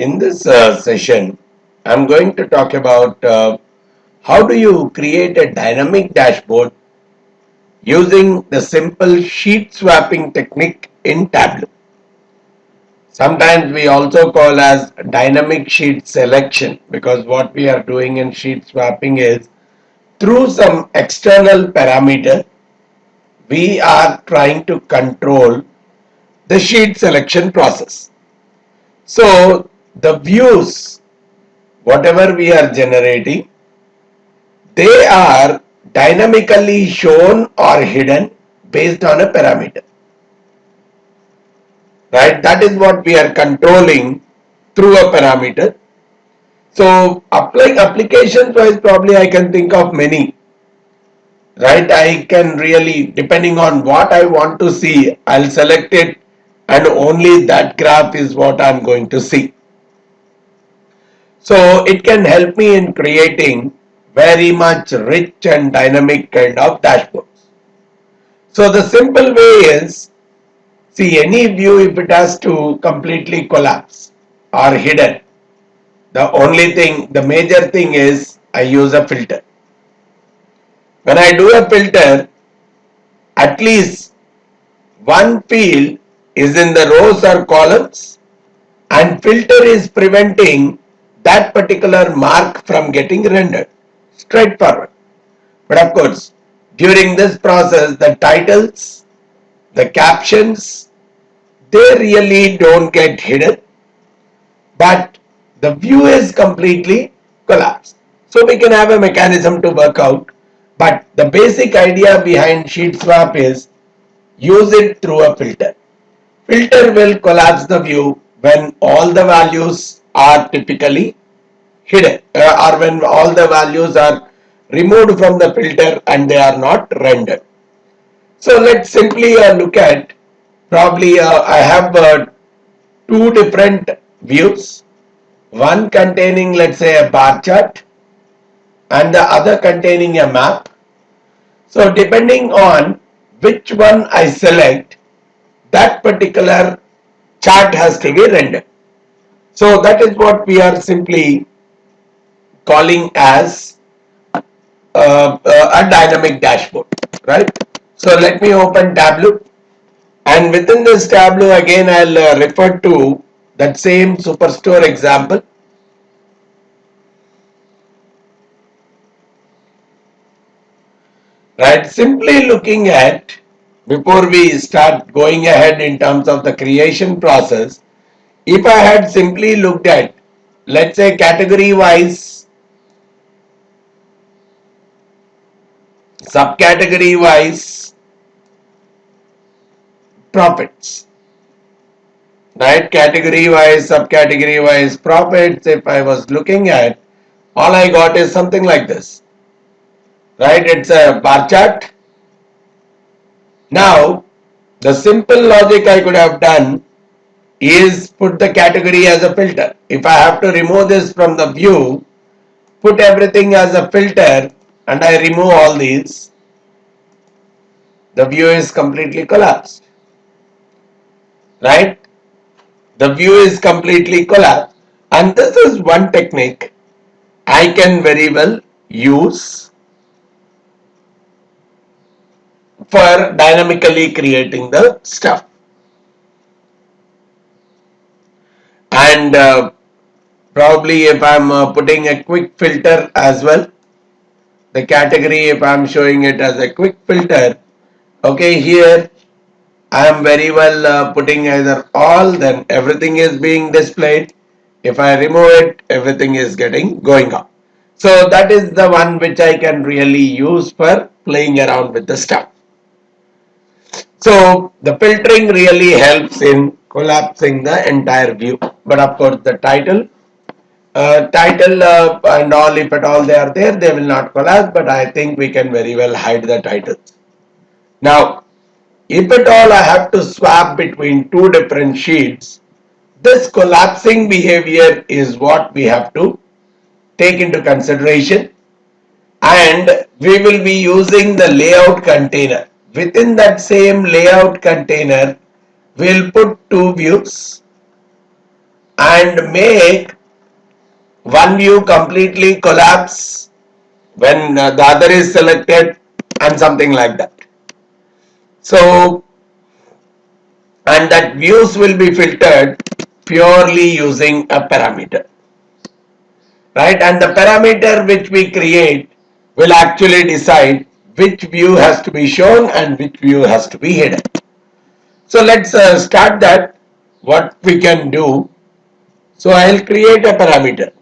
In this session, I'm going to talk about how do you create a dynamic dashboard using the simple sheet swapping technique in Tableau. Sometimes we also call as dynamic sheet selection, because what we are doing in sheet swapping is through some external parameter we are trying to control the sheet selection process. So the views, whatever we are generating, they are dynamically shown or hidden based on a parameter, right? That is what we are controlling through a parameter. So applying applications wise, probably I can think of many, right? I can really, depending on what I want to see, I'll select it and only that graph is what I'm going to see. So it can help me in creating very much rich and dynamic kind of dashboards. So the simple way is, see, any view, if it has to completely collapse or hidden, the major thing is I use a filter. When I do a filter, at least one field is in the rows or columns, and filter is preventing that particular mark from getting rendered. Straightforward. But of course, during this process, the titles, the captions, they really don't get hidden, but the view is completely collapsed. So we can have a mechanism to work out, but the basic idea behind sheet swap is use it through a filter. Filter will collapse the view when all the values are typically hidden, or when all the values are removed from the filter and they are not rendered. So let's simply look at, probably I have two different views, one containing, let's say, a bar chart and the other containing a map. So depending on which one I select, that particular chart has to be rendered. So that is what we are simply calling as a dynamic dashboard, right? So let me open Tableau, and within this Tableau again I'll refer to that same superstore example. Right, simply looking at, before we start going ahead in terms of the creation process, if I had simply looked at, let's say, category wise, subcategory wise profits, right? Category wise, subcategory wise profits, if I was looking at, all I got is something like this, right? It's a bar chart. Now, the simple logic I could have done is put the category as a filter. If I have to remove this from the view, put everything as a filter and I remove all these, the view is completely collapsed, right? The view is completely collapsed, and this is one technique I can very well use for dynamically creating the stuff. And probably if I'm putting a quick filter as well, the category, if I'm showing it as a quick filter, okay, here I am very well putting either all, then everything is being displayed. If I remove it, everything is going up. So that is the one which I can really use for playing around with the stuff. So the filtering really helps in collapsing the entire view. But of course the title and all, if at all they are there, they will not collapse, but I think we can very well hide the titles. Now, if at all I have to swap between two different sheets, this collapsing behavior is what we have to take into consideration, and we will be using the layout container. Within that same layout container, we'll put two views, and make one view completely collapse when the other is selected and something like that. So, and that views will be filtered purely using a parameter, right? And the parameter which we create will actually decide which view has to be shown and which view has to be hidden. So let's start that, what we can do. So I'll create a parameter,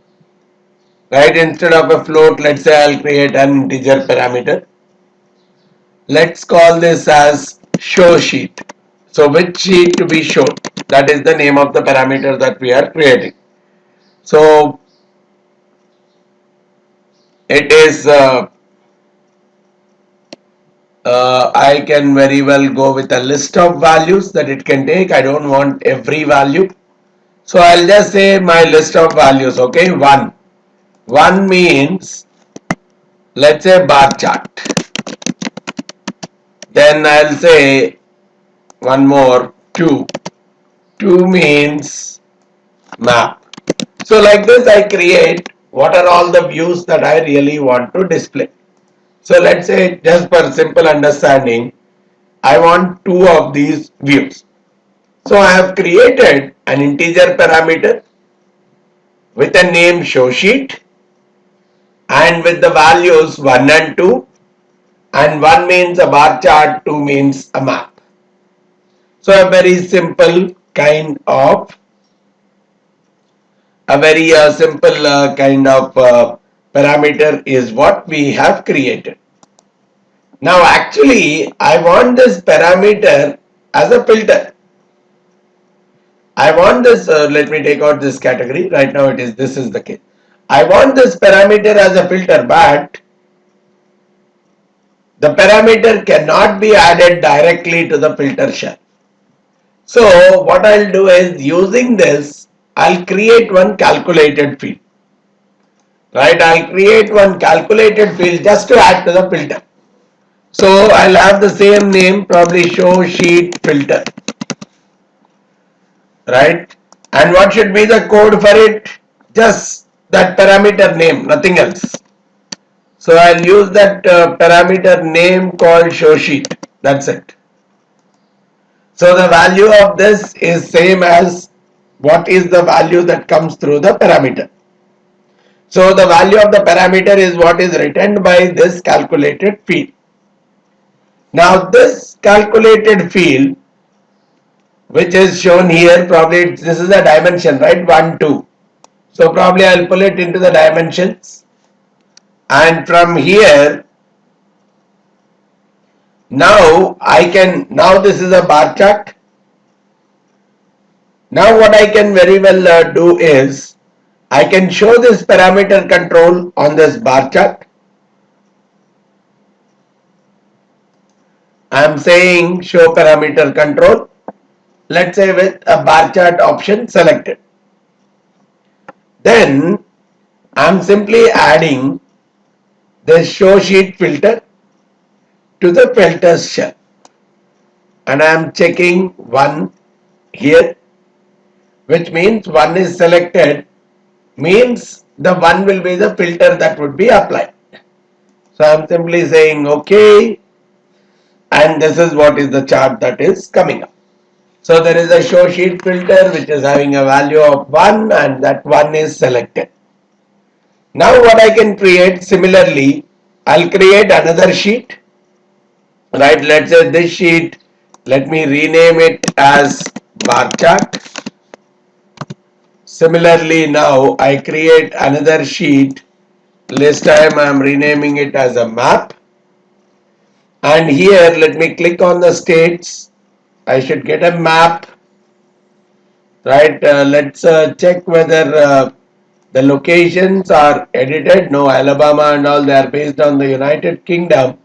right? Instead of a float, let's say I'll create an integer parameter. Let's call this as show sheet. So which sheet to be shown? That is the name of the parameter that we are creating. So it is I can very well go with a list of values that it can take. I don't want every value. So I'll just say my list of values, okay, 1. 1 means, let's say, bar chart. Then I'll say one more, 2. 2 means map. So like this I create what are all the views that I really want to display. So let's say, just for simple understanding, I want 2 of these views. So I have created an integer parameter with a name show sheet and with the values 1 and 2, and 1 means a bar chart, 2 means a map. So a very simple kind of parameter is what we have created. Now actually I want this parameter as a filter. I want this, let me take out this category. Right now this is the case. I want this parameter as a filter, but the parameter cannot be added directly to the filter shell. So what I'll do is, using this, I'll create one calculated field. Right, I'll create one calculated field just to add to the filter. So I'll have the same name, probably show sheet filter. Right, and what should be the code for it? Just that parameter name, nothing else. So I'll use that parameter name called show sheet. That's it. So the value of this is same as what is the value that comes through the parameter. So the value of the parameter is what is written by this calculated field. Now this calculated field, which is shown here, probably this is a dimension, right? 1, 2. So probably I'll pull it into the dimensions, and from here, now this is a bar chart. Now what I can very well do is, I can show this parameter control on this bar chart. I am saying show parameter control, let's say with a bar chart option selected. Then I am simply adding this show sheet filter to the filters shell, and I am checking 1 here, which means 1 is selected, means the 1 will be the filter that would be applied. So I am simply saying OK, and this is what is the chart that is coming up. So there is a show sheet filter which is having a value of 1, and that 1 is selected. Now what I can create, similarly, I'll create another sheet. Right, let's say this sheet, let me rename it as bar chart. Similarly, now I create another sheet. This time I am renaming it as a map. And here, let me click on the states. I should get a map. Right, let's check whether the locations are edited. No, Alabama and all, they are based on the United Kingdom.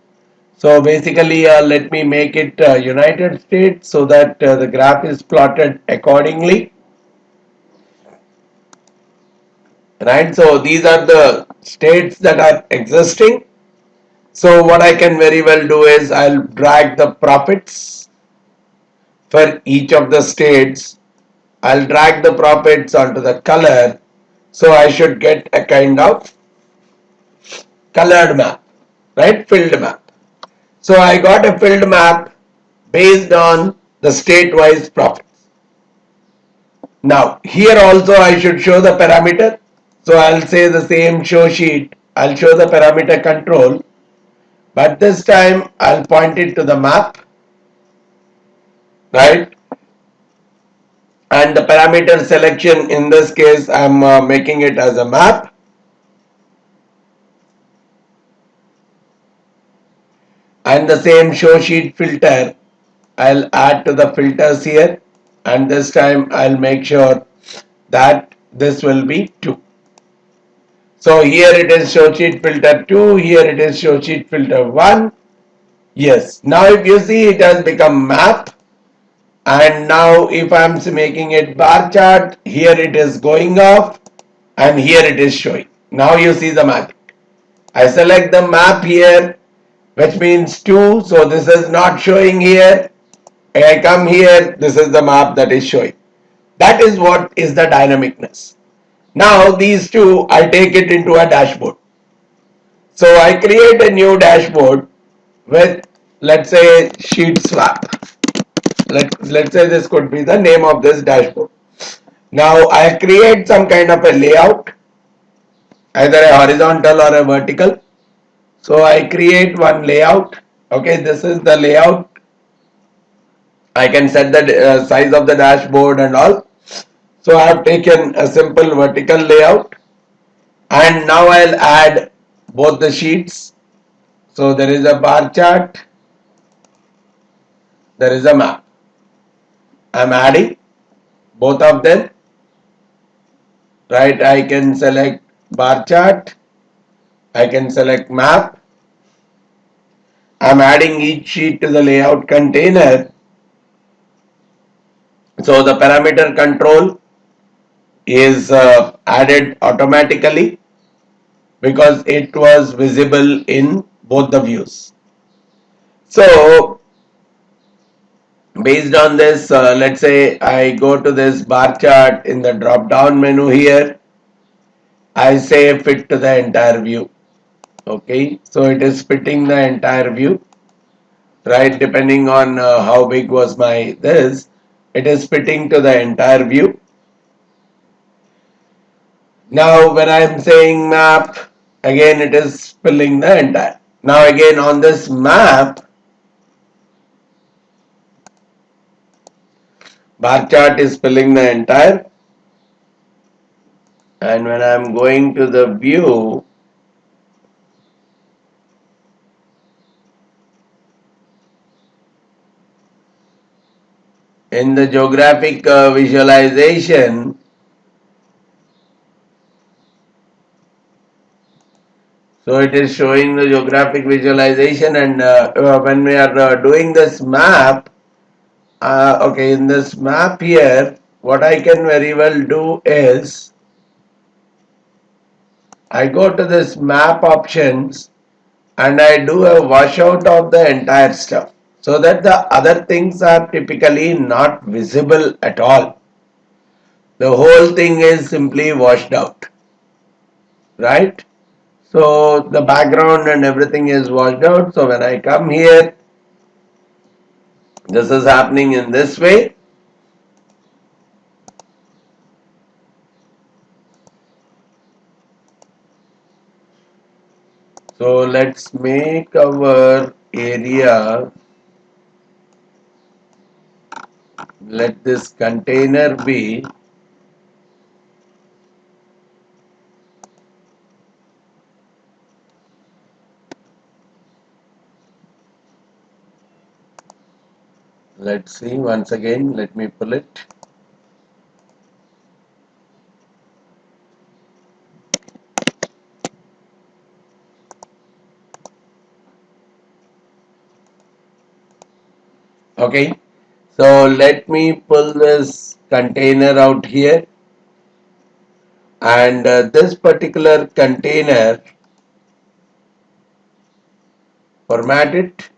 So basically, let me make it United States so that the graph is plotted accordingly. Right, so these are the states that are existing. So what I can very well do is, I'll drag the profits for each of the states I'll drag the properties onto the color. So I should get a kind of colored map, right? Filled map. So I got a filled map based on the state-wise properties. Now here also I should show the parameter. So I'll say the same show sheet. I'll show the parameter control, but this time I'll point it to the map, right? And the parameter selection, in this case I'm making it as a map. And the same show sheet filter, I'll add to the filters here, and this time I'll make sure that this will be 2. So here it is show sheet filter 2, here it is show sheet filter 1. Yes, now if you see, it has become map, and now if I'm making it bar chart, here it is going off and here it is showing. Now you see the magic. I select the map here, which means 2, so this is not showing here. I come here, this is the map that is showing. That is what is the dynamicness. Now these two, I take it into a dashboard. So I create a new dashboard with, let's say, sheet swap. Let's say this could be the name of this dashboard. Now I create some kind of a layout, either a horizontal or a vertical. So I create one layout. Okay, this is the layout. I can set the size of the dashboard and all. So I have taken a simple vertical layout, and now I'll add both the sheets. So there is a bar chart, there is a map. I'm adding both of them, right? I can select bar chart, I can select map. I'm adding each sheet to the layout container. So the parameter control is added automatically because it was visible in both the views. So based on this, let's say I go to this bar chart in the drop down menu here. I say fit to the entire view. Okay, so it is fitting the entire view, right? Depending on how big was my this, it is fitting to the entire view. Now when I am saying map, again it is filling the entire. Now again on this map, bar chart is filling the entire, and when I am going to the view, in the geographic visualization, so it is showing the geographic visualization, and when we are doing this map, okay, in this map here, what I can very well do is I go to this map options and I do a washout of the entire stuff so that the other things are typically not visible at all. The whole thing is simply washed out, right? So the background and everything is washed out. So when I come here, this is happening in this way. So let's make our area, let this container be let's see once again, let me pull it. Okay, so let me pull this container out here, and this particular container, format it,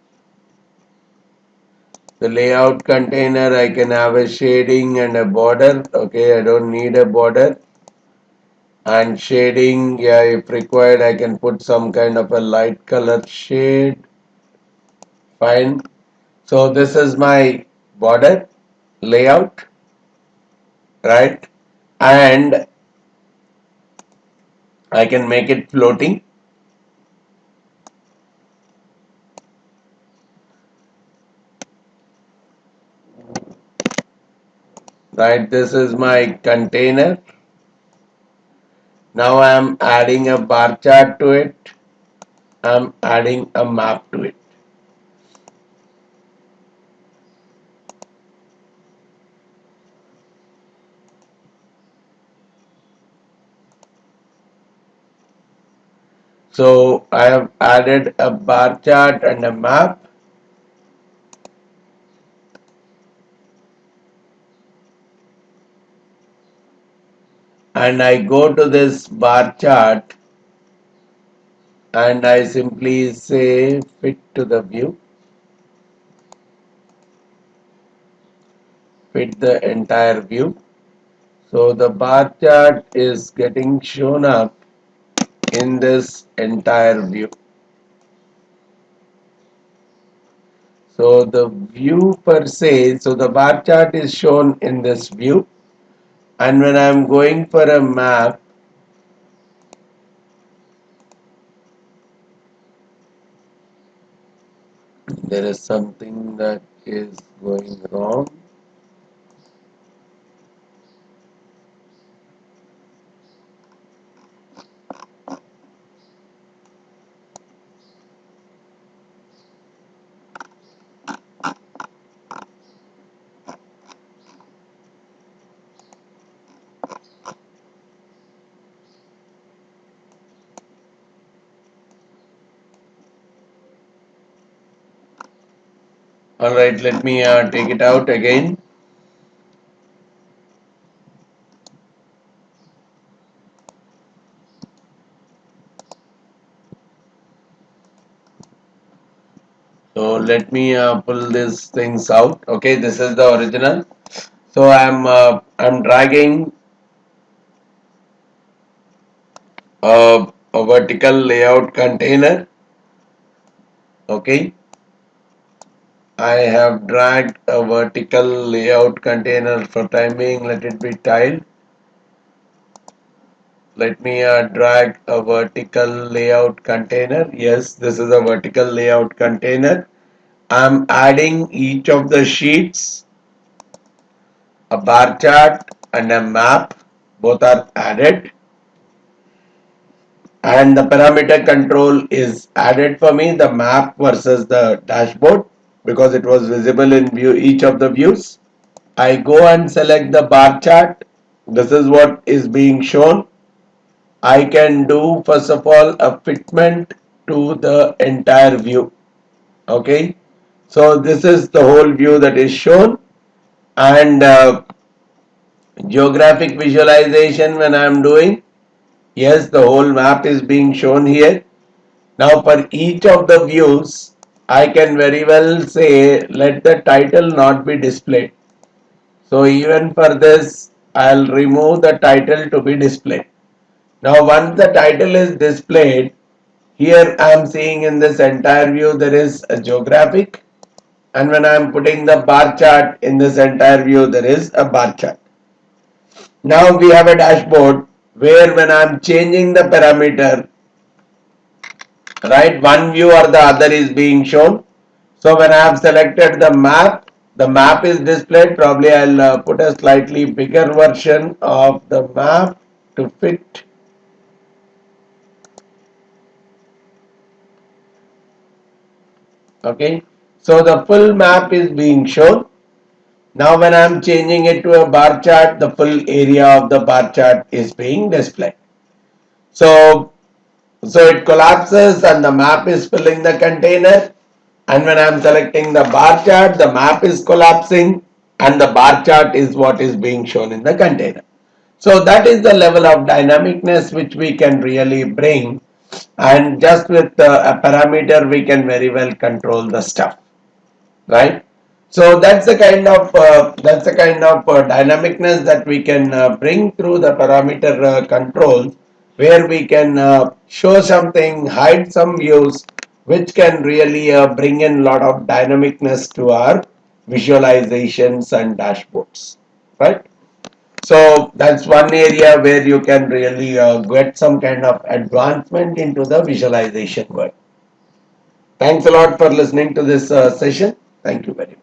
The layout container, I can have a shading and a border. Okay, I don't need a border. And shading, yeah, if required, I can put some kind of a light color shade. Fine. So this is my border layout, right? And I can make it floating. Right, this is my container. Now I am adding a bar chart to it. I am adding a map to it. So I have added a bar chart and a map. And I go to this bar chart and I simply say fit to the view. Fit the entire view. So the bar chart is getting shown up in this entire view. So the view per se, so the bar chart is shown in this view, and when I am going for a map, there is something that is going wrong. Alright, let me take it out again. So let me pull these things out. Okay, this is the original. So I'm dragging a vertical layout container. Okay, I have dragged a vertical layout container for time being. Let it be tiled. Let me drag a vertical layout container. Yes, this is a vertical layout container. I'm adding each of the sheets, a bar chart and a map. Both are added. And the parameter control is added for me, the map versus the dashboard, because it was visible in view each of the views. I go and select the bar chart. This is what is being shown. I can do first of all a fitment to the entire view. Okay, so this is the whole view that is shown, and geographic visualization when I am doing, yes, the whole map is being shown here. Now for each of the views, I can very well say let the title not be displayed. So even for this, I'll remove the title to be displayed. Now once the title is displayed, here I am seeing in this entire view there is a geographic, and when I am putting the bar chart in this entire view there is a bar chart. Now we have a dashboard where when I am changing the parameter, right, one view or the other is being shown. So when I have selected the map is displayed. Probably I'll put a slightly bigger version of the map to fit. Okay, so the full map is being shown. Now when I am changing it to a bar chart, the full area of the bar chart is being displayed. So it collapses and the map is filling the container, and when I am selecting the bar chart, the map is collapsing and the bar chart is what is being shown in the container. So that is the level of dynamicness which we can really bring, and just with a parameter we can very well control the stuff, right? So that's the kind of dynamicness that we can bring through the parameter control, where we can show something, hide some views, which can really bring in a lot of dynamicness to our visualizations and dashboards, right? So that's one area where you can really get some kind of advancement into the visualization world. Thanks a lot for listening to this session. Thank you very much.